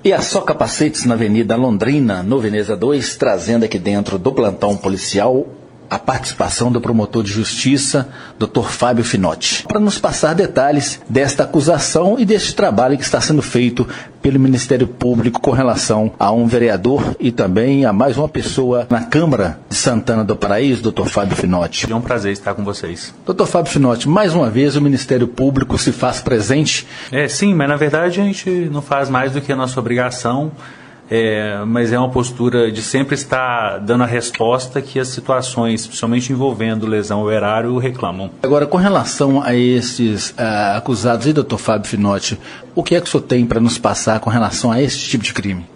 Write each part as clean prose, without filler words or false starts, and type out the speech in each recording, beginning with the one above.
E a Só Capacetes na Avenida Londrina, no Veneza 2, trazendo aqui dentro do plantão policial a participação do promotor de justiça, Dr. Fábio Finotti, para nos passar detalhes desta acusação e deste trabalho que está sendo feito pelo Ministério Público com relação a um vereador e também a mais uma pessoa na Câmara de Santana do Paraíso, Dr. Fábio Finotti. É um prazer estar com vocês. Dr. Fábio Finotti, mais uma vez o Ministério Público se faz presente? Sim, mas na verdade a gente não faz mais do que a nossa obrigação. Mas é uma postura de sempre estar dando a resposta que as situações, principalmente envolvendo lesão ao erário, reclamam. Agora, com relação a esses acusados, e doutor Fábio Finotti, o que é que o senhor tem para nos passar com relação a esse tipo de crime?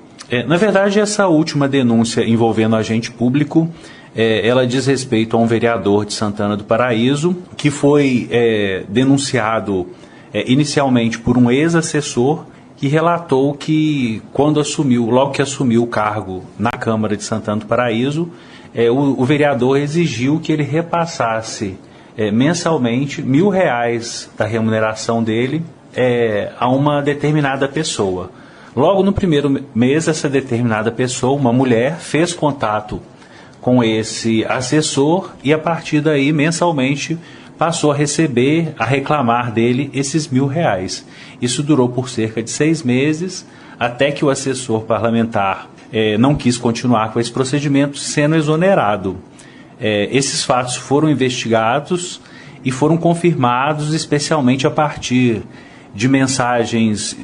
Na verdade, essa última denúncia envolvendo agente público, ela diz respeito a um vereador de Santana do Paraíso, que foi denunciado inicialmente por um ex-assessor, que relatou que logo que assumiu o cargo na Câmara de Santana do Paraíso, o vereador exigiu que ele repassasse mensalmente R$1.000 da remuneração dele a uma determinada pessoa. Logo no primeiro mês, essa determinada pessoa, uma mulher, fez contato com esse assessor e a partir daí, mensalmente, passou a reclamar dele esses R$1.000. Isso durou por cerca de 6 meses, até que o assessor parlamentar não quis continuar com esse procedimento, sendo exonerado. Esses fatos foram investigados e foram confirmados, especialmente a partir de mensagens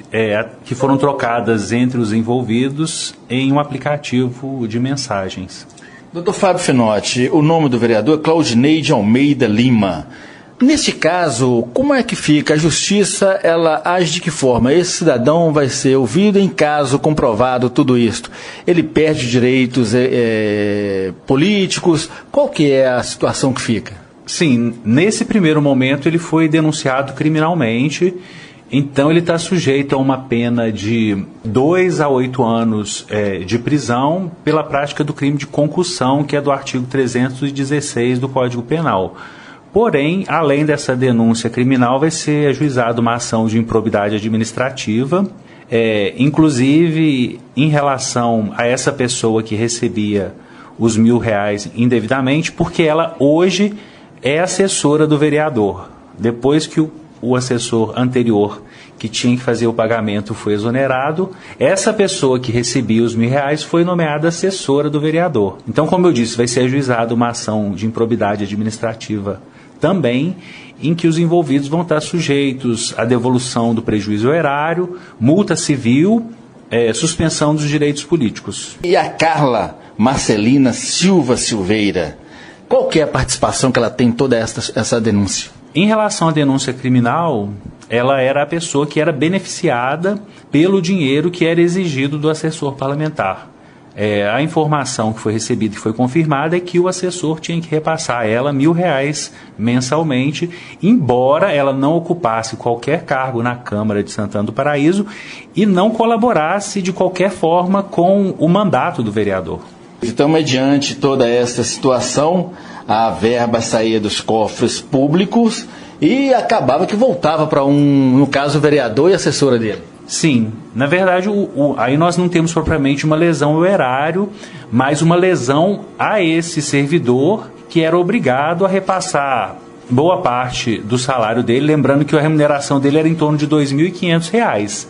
que foram trocadas entre os envolvidos em um aplicativo de mensagens. Doutor Fábio Finotti, o nome do vereador é Claudineide Almeida Lima. Neste caso, como é que fica? A justiça, ela age de que forma? Esse cidadão vai ser ouvido em caso comprovado tudo isto. Ele perde direitos políticos? Qual que é a situação que fica? Sim, nesse primeiro momento ele foi denunciado criminalmente, então ele está sujeito a uma pena de 2 a 8 anos de prisão pela prática do crime de concussão, que é do artigo 316 do Código Penal. Porém, além dessa denúncia criminal, vai ser ajuizada uma ação de improbidade administrativa, inclusive em relação a essa pessoa que recebia os R$1.000 indevidamente, porque ela hoje é assessora do vereador. Depois que o assessor anterior, que tinha que fazer o pagamento, foi exonerado, essa pessoa que recebia os R$1.000 foi nomeada assessora do vereador. Então, como eu disse, vai ser ajuizada uma ação de improbidade administrativa também, em que os envolvidos vão estar sujeitos à devolução do prejuízo ao erário, multa civil, suspensão dos direitos políticos. E a Carla Marcelina Silva Silveira, qual que é a participação que ela tem em toda essa denúncia? Em relação à denúncia criminal, ela era a pessoa que era beneficiada pelo dinheiro que era exigido do assessor parlamentar. A informação que foi recebida e foi confirmada é que o assessor tinha que repassar a ela R$1.000 mensalmente, embora ela não ocupasse qualquer cargo na Câmara de Santana do Paraíso e não colaborasse de qualquer forma com o mandato do vereador. Então, mediante toda esta situação, a verba saía dos cofres públicos e acabava que voltava para no caso, o vereador e a assessora dele. Sim, na verdade, aí nós não temos propriamente uma lesão ao erário, mas uma lesão a esse servidor que era obrigado a repassar boa parte do salário dele, lembrando que a remuneração dele era em torno de R$2.500.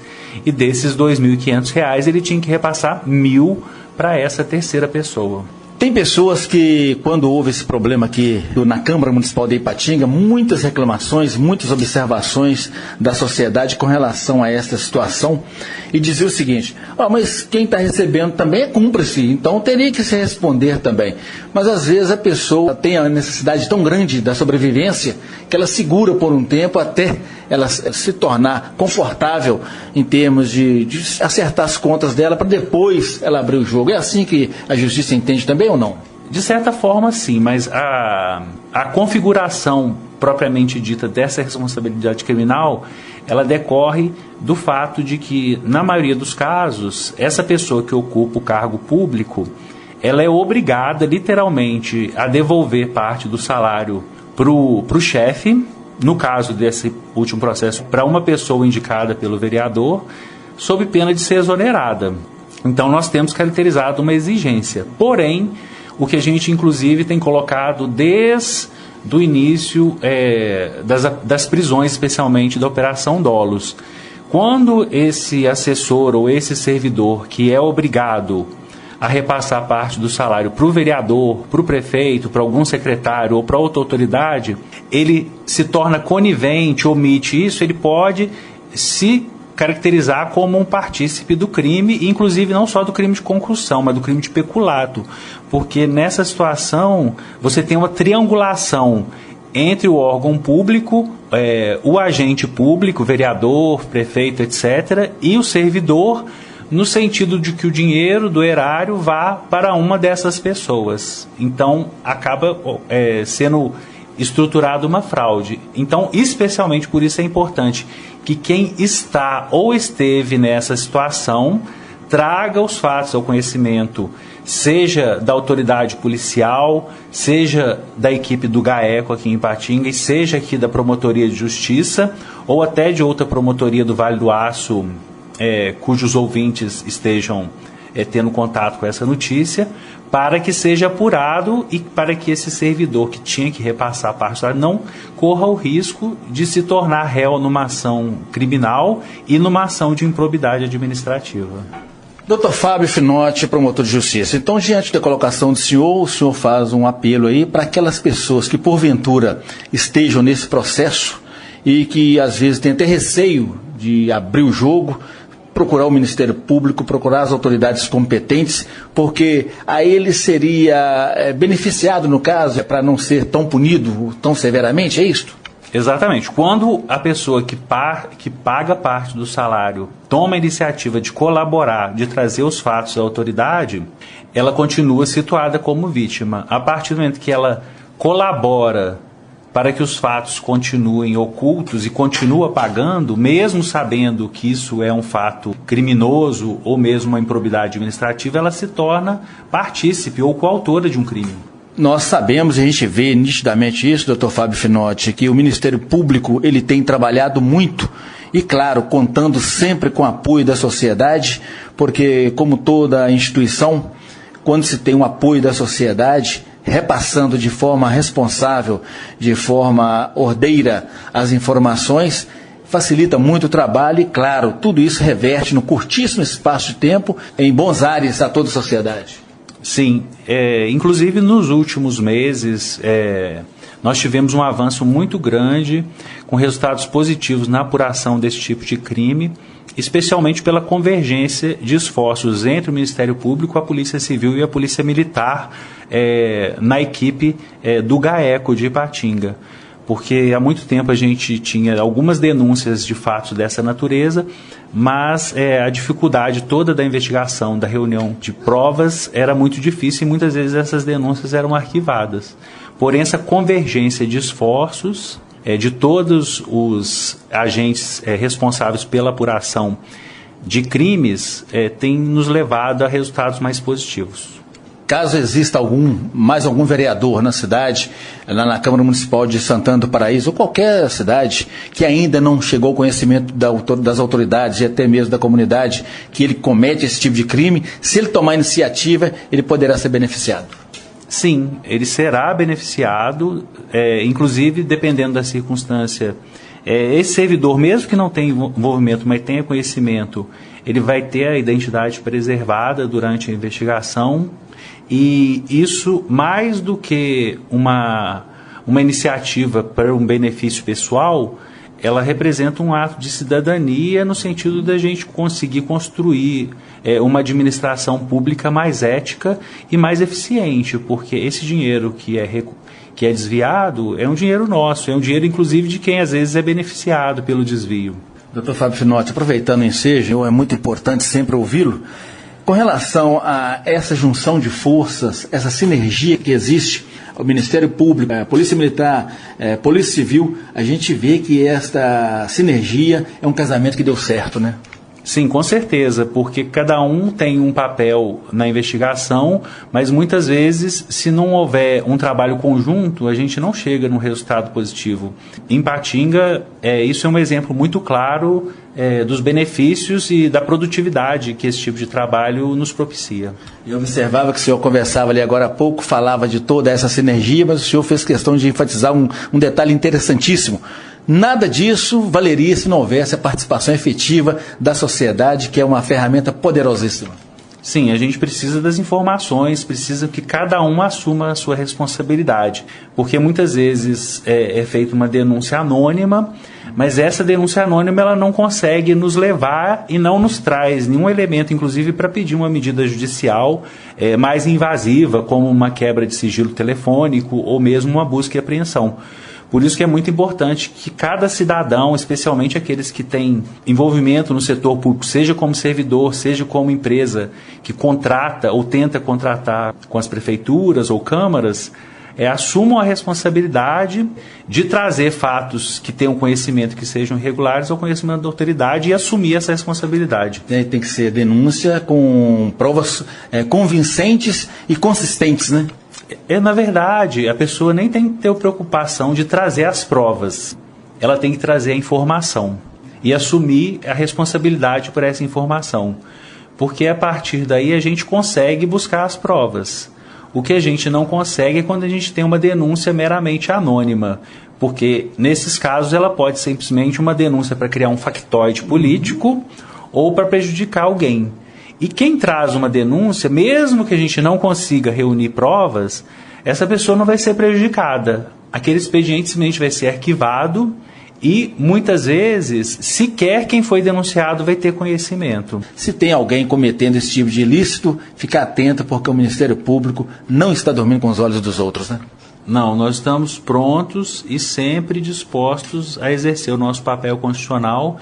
E desses R$2.500, ele tinha que repassar R$1.000 para essa terceira pessoa. Tem pessoas que, quando houve esse problema aqui na Câmara Municipal de Ipatinga, muitas reclamações, muitas observações da sociedade com relação a esta situação, e dizia o seguinte: mas quem está recebendo também é cúmplice, então teria que se responder também. Mas às vezes a pessoa tem a necessidade tão grande da sobrevivência que ela segura por um tempo até ela se tornar confortável em termos de acertar as contas dela para depois ela abrir o jogo. É assim que a justiça entende também ou não? De certa forma, sim, mas a configuração propriamente dita dessa responsabilidade criminal, ela decorre do fato de que, na maioria dos casos, essa pessoa que ocupa o cargo público, ela é obrigada, literalmente, a devolver parte do salário para o chefe, no caso desse último processo, para uma pessoa indicada pelo vereador, sob pena de ser exonerada. Então nós temos caracterizado uma exigência. Porém, o que a gente inclusive tem colocado desde o início das prisões, especialmente da Operação Dolos. Quando esse assessor ou esse servidor que é obrigado a repassar parte do salário para o vereador, para o prefeito, para algum secretário ou para outra autoridade, ele se torna conivente, omite isso, ele pode se caracterizar como um partícipe do crime, inclusive não só do crime de concussão, mas do crime de peculato, porque nessa situação você tem uma triangulação entre o órgão público, o agente público, vereador, prefeito, etc., e o servidor, no sentido de que o dinheiro do erário vá para uma dessas pessoas. Então, acaba sendo estruturada uma fraude. Então, especialmente por isso é importante que quem está ou esteve nessa situação traga os fatos ao conhecimento, seja da autoridade policial, seja da equipe do GAECO aqui em Ipatinga, e seja aqui da Promotoria de Justiça, ou até de outra promotoria do Vale do Aço, cujos ouvintes estejam tendo contato com essa notícia, para que seja apurado e para que esse servidor que tinha que repassar a parte não corra o risco de se tornar réu numa ação criminal e numa ação de improbidade administrativa. Dr. Fábio Finotti, promotor de justiça. Então, diante da colocação do senhor, o senhor faz um apelo aí para aquelas pessoas que, porventura, estejam nesse processo e que, às vezes, têm até receio de abrir o jogo, procurar o Ministério Público, procurar as autoridades competentes, porque a ele seria beneficiado, no caso, para não ser tão punido tão severamente, é isto? Exatamente. Quando a pessoa que paga parte do salário toma a iniciativa de colaborar, de trazer os fatos à autoridade, ela continua situada como vítima. A partir do momento que ela colabora para que os fatos continuem ocultos e continua pagando, mesmo sabendo que isso é um fato criminoso ou mesmo uma improbidade administrativa, ela se torna partícipe ou coautora de um crime. Nós sabemos, e a gente vê nitidamente isso, doutor Fábio Finotti, que o Ministério Público ele tem trabalhado muito e, claro, contando sempre com o apoio da sociedade, porque, como toda instituição, quando se tem o apoio da sociedade, repassando de forma responsável, de forma ordeira as informações, facilita muito o trabalho e, claro, tudo isso reverte no curtíssimo espaço de tempo em bons ares a toda a sociedade. Sim, inclusive nos últimos meses nós tivemos um avanço muito grande com resultados positivos na apuração desse tipo de crime, especialmente pela convergência de esforços entre o Ministério Público, a Polícia Civil e a Polícia Militar na equipe do GAECO de Ipatinga. Porque há muito tempo a gente tinha algumas denúncias de fatos dessa natureza, mas a dificuldade toda da investigação, da reunião de provas, era muito difícil e muitas vezes essas denúncias eram arquivadas. Porém, essa convergência de esforços de todos os agentes responsáveis pela apuração de crimes tem nos levado a resultados mais positivos. Caso exista mais algum vereador na cidade, lá na Câmara Municipal de Santana do Paraíso, ou qualquer cidade, que ainda não chegou ao conhecimento das autoridades e até mesmo da comunidade, que ele comete esse tipo de crime, se ele tomar iniciativa, ele poderá ser beneficiado? Sim, ele será beneficiado, inclusive dependendo da circunstância. Esse servidor, mesmo que não tenha envolvimento, mas tenha conhecimento, ele vai ter a identidade preservada durante a investigação. E isso, mais do que uma iniciativa para um benefício pessoal, ela representa um ato de cidadania no sentido da gente conseguir construir uma administração pública mais ética e mais eficiente, porque esse dinheiro que é desviado é um dinheiro nosso, é um dinheiro inclusive de quem às vezes é beneficiado pelo desvio. Doutor Fábio Finotti, aproveitando o ensejo, é muito importante sempre ouvi-lo. Com relação a essa junção de forças, essa sinergia que existe, o Ministério Público, a Polícia Militar, a Polícia Civil, a gente vê que esta sinergia é um casamento que deu certo, né? Sim, com certeza, porque cada um tem um papel na investigação, mas muitas vezes, se não houver um trabalho conjunto, a gente não chega num resultado positivo. Em Ipatinga, isso é um exemplo muito claro dos benefícios e da produtividade que esse tipo de trabalho nos propicia. Eu observava que o senhor conversava ali agora há pouco, falava de toda essa sinergia, mas o senhor fez questão de enfatizar um detalhe interessantíssimo. Nada disso valeria se não houvesse a participação efetiva da sociedade, que é uma ferramenta poderosíssima. Sim, a gente precisa das informações, precisa que cada um assuma a sua responsabilidade, porque muitas vezes é feita uma denúncia anônima, mas essa denúncia anônima ela não consegue nos levar e não nos traz nenhum elemento, inclusive para pedir uma medida judicial mais invasiva, como uma quebra de sigilo telefônico ou mesmo uma busca e apreensão. Por isso que é muito importante que cada cidadão, especialmente aqueles que têm envolvimento no setor público, seja como servidor, seja como empresa que contrata ou tenta contratar com as prefeituras ou câmaras, assumam a responsabilidade de trazer fatos que tenham conhecimento que sejam irregulares ao conhecimento da autoridade e assumir essa responsabilidade. Tem que ser denúncia com provas convincentes e consistentes, né? Na verdade, a pessoa nem tem que ter preocupação de trazer as provas. Ela tem que trazer a informação e assumir a responsabilidade por essa informação. Porque a partir daí a gente consegue buscar as provas. O que a gente não consegue é quando a gente tem uma denúncia meramente anônima. Porque nesses casos ela pode ser simplesmente uma denúncia para criar um factoide político ou para prejudicar alguém. E quem traz uma denúncia, mesmo que a gente não consiga reunir provas, essa pessoa não vai ser prejudicada. Aquele expediente simplesmente vai ser arquivado e, muitas vezes, sequer quem foi denunciado vai ter conhecimento. Se tem alguém cometendo esse tipo de ilícito, fica atento porque o Ministério Público não está dormindo com os olhos dos outros, né? Não, nós estamos prontos e sempre dispostos a exercer o nosso papel constitucional,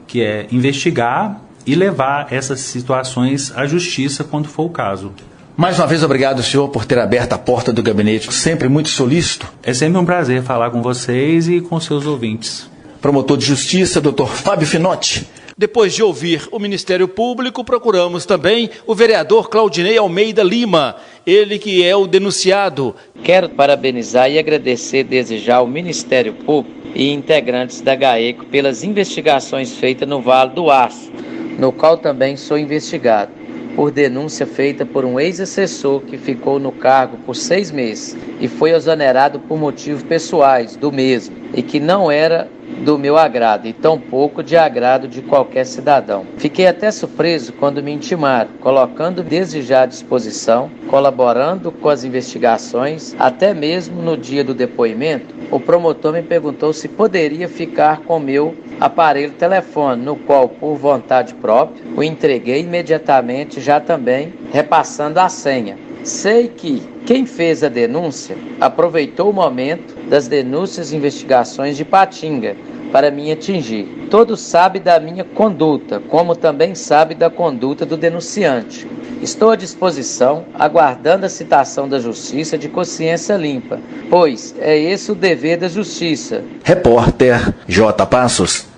que é investigar e levar essas situações à justiça quando for o caso. Mais uma vez, obrigado, senhor, por ter aberto a porta do gabinete, sempre muito solícito. É sempre um prazer falar com vocês e com seus ouvintes. Promotor de Justiça, Dr. Fábio Finotti. Depois de ouvir o Ministério Público, procuramos também o vereador Claudinei Almeida Lima, ele que é o denunciado. Quero parabenizar e agradecer desde já ao Ministério Público e integrantes da GAECO pelas investigações feitas no Vale do Aço, no qual também sou investigado, por denúncia feita por um ex-assessor que ficou no cargo por 6 meses e foi exonerado por motivos pessoais do mesmo e que não era do meu agrado e tampouco de agrado de qualquer cidadão. Fiquei até surpreso quando me intimaram, colocando desde já à disposição, colaborando com as investigações, até mesmo no dia do depoimento, o promotor me perguntou se poderia ficar com meu aparelho telefone, no qual, por vontade própria, o entreguei imediatamente, já também repassando a senha. Sei que quem fez a denúncia aproveitou o momento das denúncias e investigações de Ipatinga para me atingir. Todos sabem da minha conduta, como também sabe da conduta do denunciante. Estou à disposição, aguardando a citação da Justiça de consciência limpa, pois é esse o dever da Justiça. Repórter J. Passos.